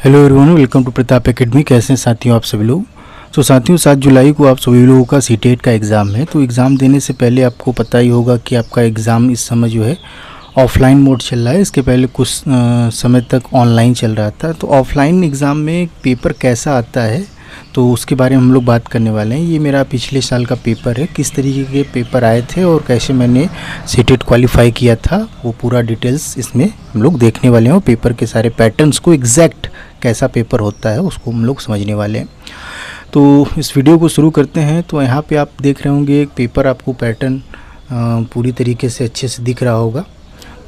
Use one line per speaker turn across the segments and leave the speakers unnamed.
Hello everyone, welcome to Pratap academy. कैसे हैं साथियों आप सभी लोग। तो साथियों 7 जुलाई को आप सभी लोगों का सीटेट का एग्ज़ाम है। तो एग्ज़ाम देने से पहले आपको पता ही होगा कि आपका एग्ज़ाम इस समय जो है ऑफलाइन मोड चल रहा है। इसके पहले कुछ समय तक ऑनलाइन चल रहा था। तो ऑफलाइन एग्ज़ाम में पेपर कैसा आता है तो उसके बारे में हम लोग बात करने वाले हैं। ये मेरा पिछले साल का पेपर है, किस तरीके के पेपर आए थे और कैसे मैंने सीटेट क्वालिफाई किया था, वो पूरा डिटेल्स इसमें हम लोग देखने वाले हैं। पेपर के सारे पैटर्न्स को एग्जैक्ट कैसा पेपर होता है उसको हम लोग समझने वाले हैं। तो इस वीडियो को शुरू करते हैं। तो यहाँ पे आप देख रहे होंगे एक पेपर, आपको पैटर्न पूरी तरीके से अच्छे से दिख रहा होगा।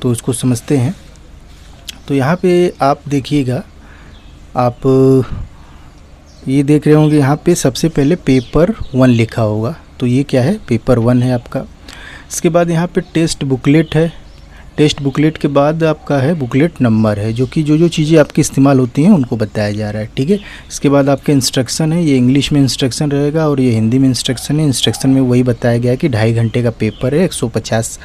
तो इसको समझते हैं। तो यहाँ पे आप देखिएगा, आप ये देख रहे होंगे यहाँ पे सबसे पहले पेपर 1 लिखा होगा। तो ये क्या है, पेपर 1 है आपका। इसके बाद यहाँ पे टेस्ट बुकलेट है। टेस्ट बुकलेट के बाद आपका है बुकलेट नंबर है, जो कि जो चीज़ें आपकी इस्तेमाल होती हैं उनको बताया जा रहा है, ठीक है। इसके बाद आपके इंस्ट्रक्शन है, ये इंग्लिश में इंस्ट्रक्शन रहेगा और ये हिंदी में इंस्ट्रक्शन है। इंस्ट्रक्शन में वही बताया गया है कि 2.5 घंटे का पेपर है, 150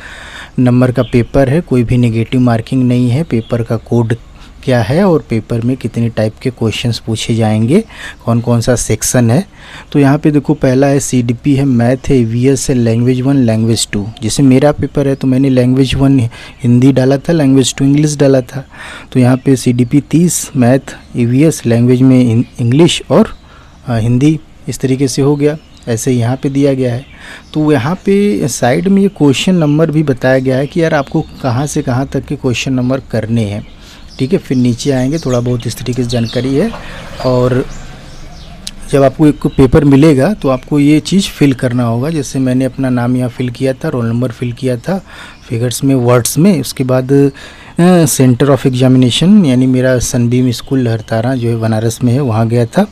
नंबर का पेपर है, कोई भी नेगेटिव मार्किंग नहीं है। पेपर का कोड क्या है और पेपर में कितने टाइप के क्वेश्चंस पूछे जाएंगे, कौन कौन सा सेक्शन है। तो यहाँ पे देखो, पहला है सीडीपी है, मैथ है, ईवीएस है, लैंग्वेज 1, लैंग्वेज 2। जैसे मेरा पेपर है तो मैंने लैंग्वेज 1 हिंदी डाला था, लैंग्वेज 2 इंग्लिश डाला था। तो यहाँ पे सीडीपी 30, मैथ, ईवीएस, लैंग्वेज में इंग्लिश और हिंदी, इस तरीके से हो गया। ऐसे यहाँ पे दिया गया है। तो यहाँ पे साइड में ये क्वेश्चन नंबर भी बताया गया है कि यार आपको कहाँ से कहाँ तक के क्वेश्चन नंबर करने हैं, ठीक है। फिर नीचे आएंगे, थोड़ा बहुत इस तरीके से जानकारी है। और जब आपको एक पेपर मिलेगा तो आपको ये चीज़ फिल करना होगा। जैसे मैंने अपना नाम यहाँ फिल किया था, रोल नंबर फिल किया था, फिगर्स में, वर्ड्स में। उसके बाद सेंटर ऑफ एग्जामिनेशन, यानी मेरा सनबीम स्कूल लहरतारा जो है बनारस में है, वहाँ गया था।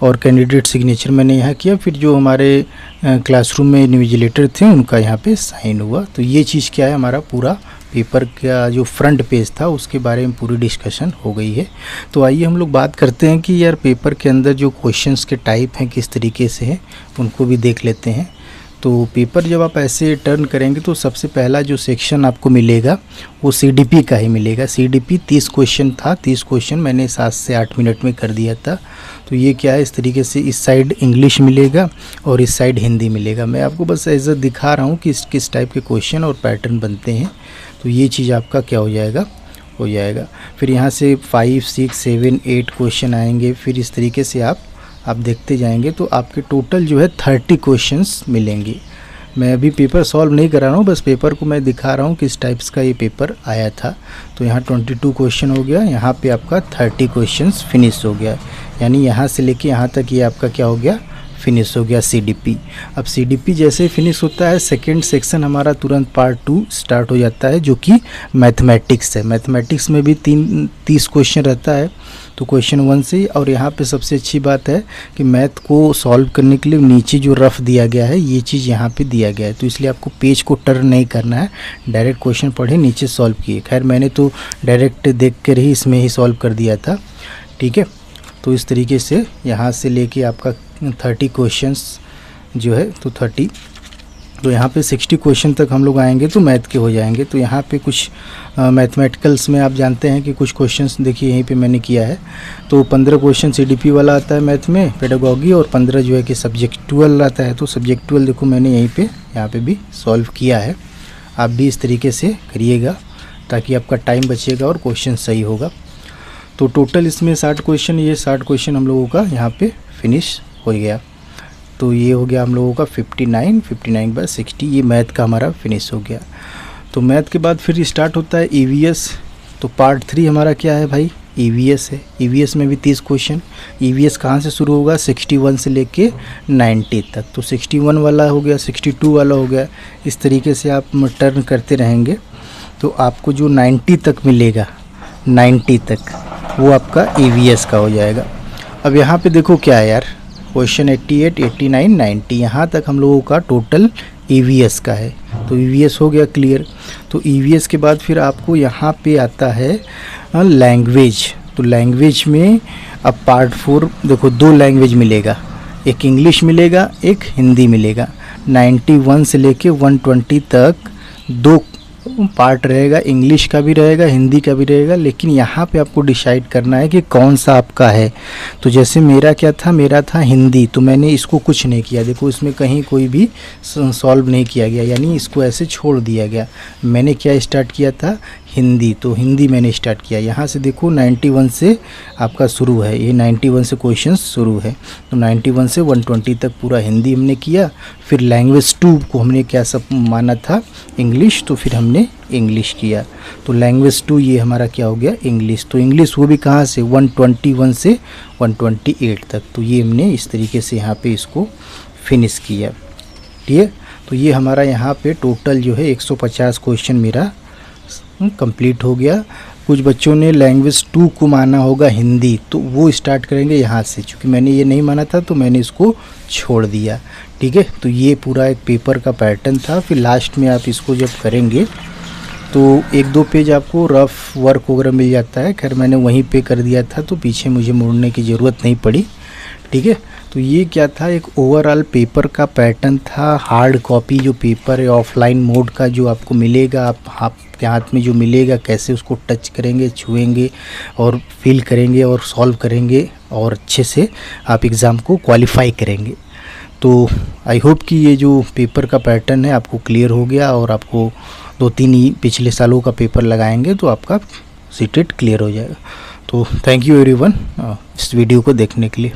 और कैंडिडेट सिग्नेचर मैंने यहाँ किया। फिर जो हमारे क्लासरूम में इन्विजिलेटर थे उनका यहाँ पे साइन हुआ। तो ये चीज़ क्या है, हमारा पूरा पेपर का जो फ्रंट पेज था उसके बारे में पूरी डिस्कशन हो गई है। तो आइए हम लोग बात करते हैं कि यार पेपर के अंदर जो क्वेश्चंस के टाइप हैं किस तरीके से हैं, उनको भी देख लेते हैं। तो पेपर जब आप ऐसे टर्न करेंगे तो सबसे पहला जो सेक्शन आपको मिलेगा वो सीडीपी का ही मिलेगा। सीडीपी 30 क्वेश्चन था, 30 क्वेश्चन मैंने 7 से 8 मिनट में कर दिया था। तो ये क्या है, इस तरीके से इस साइड इंग्लिश मिलेगा और इस साइड हिंदी मिलेगा। मैं आपको बस ऐसा दिखा रहा हूँ कि किस टाइप के क्वेश्चन और पैटर्न बनते हैं। तो ये चीज़ आपका क्या हो जाएगा। फिर यहाँ से 5, 6, 7, 8 क्वेश्चन आएंगे। फिर इस तरीके से आप देखते जाएंगे तो आपके टोटल जो है 30 क्वेश्चंस मिलेंगे। मैं अभी पेपर सॉल्व नहीं करा रहा हूँ, बस पेपर को मैं दिखा रहा हूँ किस टाइप्स का ये पेपर आया था। तो यहाँ 22 क्वेश्चन हो गया, यहाँ पे आपका 30 क्वेश्चंस फिनिश हो गया। यानी यहाँ से लेके यहाँ तक ये आपका क्या हो गया, फिनिश हो गया सीडीपी। अब सीडीपी जैसे ही फिनिश होता है, सेकंड सेक्शन हमारा तुरंत पार्ट 2 स्टार्ट हो जाता है, जो कि मैथमेटिक्स है। मैथमेटिक्स में भी 30 क्वेश्चन रहता है, तो क्वेश्चन 1 से। और यहाँ पे सबसे अच्छी बात है कि मैथ को सॉल्व करने के लिए नीचे जो रफ दिया गया है, ये चीज़ यहाँ पे दिया गया है। तो इसलिए आपको पेज को टर्न नहीं करना है, डायरेक्ट क्वेश्चन पढ़े, नीचे सॉल्व किए। खैर मैंने तो डायरेक्ट देख कर ही इसमें ही सॉल्व कर दिया था, ठीक है। तो इस तरीके से यहाँ से लेके आपका 30 क्वेश्चंस जो है, तो 30, तो यहाँ पे 60 क्वेश्चन तक हम लोग आएंगे तो मैथ के हो जाएंगे। तो यहाँ पे कुछ मैथमेटिकल्स में आप जानते हैं कि कुछ क्वेश्चंस देखिए यहीं पे मैंने किया है। तो 15 क्वेश्चन सीडीपी वाला आता है मैथ में, पेडागॉगी, और 15 जो है कि सब्जेक्टुअल आता है। तो सब्जेक्टुअल देखो मैंने यहाँ पे भी सॉल्व किया है। आप भी इस तरीके से करिएगा ताकि आपका टाइम बचेगा और क्वेश्चन सही होगा। तो टोटल इसमें 60 क्वेश्चन, ये 60 क्वेश्चन हम लोगों का यहाँ पे फिनिश हो गया। तो ये हो गया हम लोगों का 59/60, ये मैथ का हमारा फिनिश हो गया। तो मैथ के बाद फिर स्टार्ट होता है ईवीएस। तो पार्ट 3 हमारा क्या है भाई, ईवीएस है। ईवीएस में भी 30 क्वेश्चन। ईवीएस कहाँ से शुरू होगा, 61 से लेके 90 तक। तो 61 वाला हो गया, 62 वाला हो गया, इस तरीके से आप टर्न करते रहेंगे। तो आपको जो 90 तक मिलेगा, 90 तक, वो आपका ईवीएस का हो जाएगा। अब यहाँ पे देखो क्या है यार, क्वेश्चन 88, 89, 90, यहाँ तक हम लोगों का टोटल ईवीएस का है। तो ईवीएस हो गया क्लियर। तो ईवीएस के बाद फिर आपको यहाँ पे आता है लैंग्वेज। तो लैंग्वेज में अब पार्ट 4 देखो, 2 लैंग्वेज मिलेगा, एक इंग्लिश मिलेगा, एक हिंदी मिलेगा। 91 से लेके 120 तक 2 पार्ट रहेगा, इंग्लिश का भी रहेगा, हिंदी का भी रहेगा, लेकिन यहाँ पे आपको डिसाइड करना है कि कौन सा आपका है। तो जैसे मेरा क्या था, मेरा था हिंदी, तो मैंने इसको कुछ नहीं किया, देखो इसमें कहीं कोई भी सॉल्व नहीं किया गया, यानी इसको ऐसे छोड़ दिया गया। मैंने क्या स्टार्ट किया था, हिंदी, तो हिंदी मैंने स्टार्ट किया। यहाँ से देखो 91 से आपका शुरू है, ये 91 से क्वेश्चन शुरू है, तो 91 से 120 तक पूरा हिंदी हमने किया। फिर लैंग्वेज 2 को हमने क्या सब माना था, इंग्लिश, तो फिर हमने इंग्लिश किया। तो लैंग्वेज 2 ये हमारा क्या हो गया, इंग्लिश। तो इंग्लिश वो भी कहाँ से, 121 से 128 तक। तो ये हमने इस तरीके से यहाँ पे इसको फिनिश किया। ठीक है, तो ये हमारा यहाँ पे टोटल जो है 150 क्वेश्चन मेरा कंप्लीट हो गया। कुछ बच्चों ने लैंग्वेज 2 को माना होगा हिंदी, तो वो स्टार्ट करेंगे यहाँ से, क्योंकि मैंने ये नहीं माना था तो मैंने इसको छोड़ दिया। ठीक है, तो ये पूरा एक पेपर का पैटर्न था। फिर लास्ट में आप इसको जब करेंगे तो 1-2 पेज आपको रफ वर्क वगैरह मिल जाता है। खैर मैंने वहीं पे कर दिया था, तो पीछे मुझे मुड़ने की ज़रूरत नहीं पड़ी। ठीक है, तो ये क्या था, एक ओवरऑल पेपर का पैटर्न था। हार्ड कॉपी जो पेपर है ऑफलाइन मोड का जो आपको मिलेगा, आपके हाथ में जो मिलेगा, कैसे उसको टच करेंगे, छुएंगे और फील करेंगे और सॉल्व करेंगे और अच्छे से आप एग्ज़ाम को क्वालिफाई करेंगे। तो आई होप कि ये जो पेपर का पैटर्न है आपको क्लियर हो गया, और आपको 2-3 ही पिछले सालों का पेपर लगाएंगे तो आपका सीटेट क्लियर हो जाएगा। तो थैंक यू एवरीवन इस वीडियो को देखने के लिए।